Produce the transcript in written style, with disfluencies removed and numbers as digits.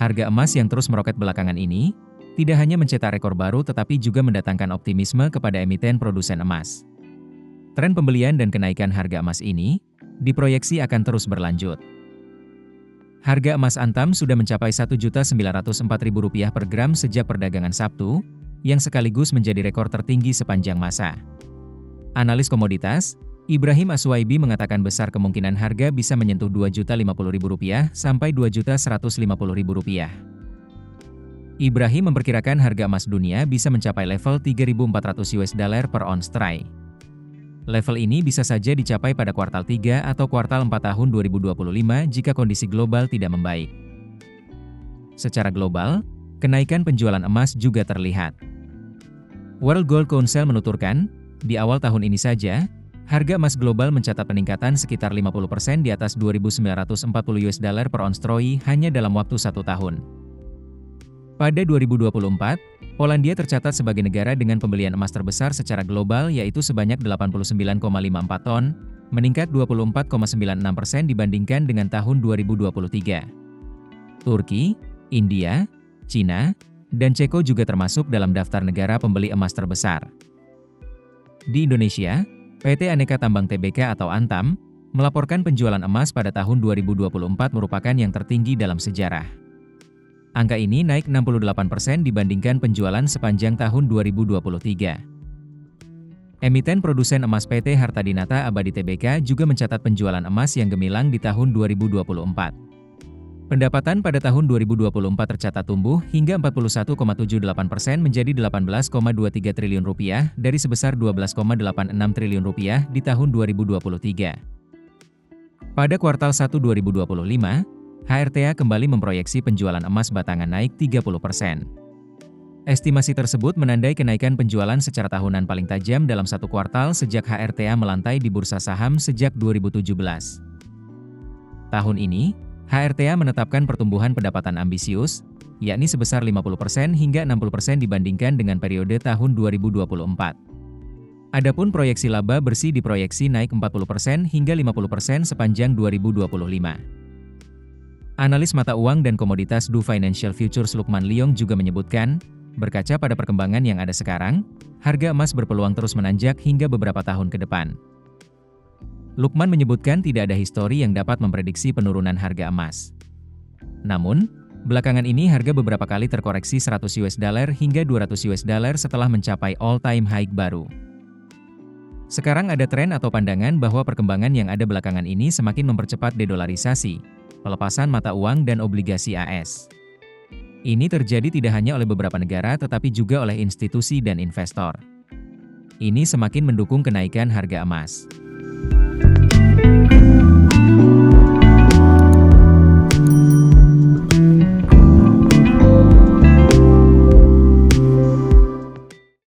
Harga emas yang terus meroket belakangan ini, tidak hanya mencetak rekor baru tetapi juga mendatangkan optimisme kepada emiten produsen emas. Tren pembelian dan kenaikan harga emas ini, diproyeksi akan terus berlanjut. Harga emas Antam sudah mencapai Rp1.904.000 per gram sejak perdagangan Sabtu, yang sekaligus menjadi rekor tertinggi sepanjang masa. Analis komoditas, Ibrahim Aswaibi mengatakan besar kemungkinan harga bisa menyentuh Rp2.050.000 sampai Rp2.150.000. Ibrahim memperkirakan harga emas dunia bisa mencapai level $3.400 per ons troy. Level ini bisa saja dicapai pada kuartal 3 atau kuartal 4 tahun 2025 jika kondisi global tidak membaik. Secara global, kenaikan penjualan emas juga terlihat. World Gold Council menuturkan, di awal tahun ini saja, harga emas global mencatat peningkatan sekitar 50% di atas $2.940 per ons troy hanya dalam waktu 1 tahun. Pada 2024, Polandia tercatat sebagai negara dengan pembelian emas terbesar secara global yaitu sebanyak 89,54 ton, meningkat 24,96% dibandingkan dengan tahun 2023. Turki, India, Cina, dan Ceko juga termasuk dalam daftar negara pembeli emas terbesar. Di Indonesia, PT Aneka Tambang Tbk atau Antam, melaporkan penjualan emas pada tahun 2024 merupakan yang tertinggi dalam sejarah. Angka ini naik 68% dibandingkan penjualan sepanjang tahun 2023. Emiten produsen emas PT Harta Dinata Abadi Tbk juga mencatat penjualan emas yang gemilang di tahun 2024. Pendapatan pada tahun 2024 tercatat tumbuh hingga 41,78% menjadi Rp18,23 triliun dari sebesar Rp12,86 triliun di tahun 2023. Pada kuartal 1 2025, HRTA kembali memproyeksi penjualan emas batangan naik 30%. Estimasi tersebut menandai kenaikan penjualan secara tahunan paling tajam dalam satu kuartal sejak HRTA melantai di bursa saham sejak 2017. Tahun ini, HRTA menetapkan pertumbuhan pendapatan ambisius, yakni sebesar 50% hingga 60% dibandingkan dengan periode tahun 2024. Adapun proyeksi laba bersih diproyeksi naik 40% hingga 50% sepanjang 2025. Analis mata uang dan komoditas Du Financial Futures Lukman Liong juga menyebutkan, berkaca pada perkembangan yang ada sekarang, harga emas berpeluang terus menanjak hingga beberapa tahun ke depan. Lukman menyebutkan tidak ada histori yang dapat memprediksi penurunan harga emas. Namun, belakangan ini harga beberapa kali terkoreksi $100 hingga $200 setelah mencapai all-time high baru. Sekarang ada tren atau pandangan bahwa perkembangan yang ada belakangan ini semakin mempercepat dedolarisasi, pelepasan mata uang dan obligasi AS. Ini terjadi tidak hanya oleh beberapa negara tetapi juga oleh institusi dan investor. Ini semakin mendukung kenaikan harga emas.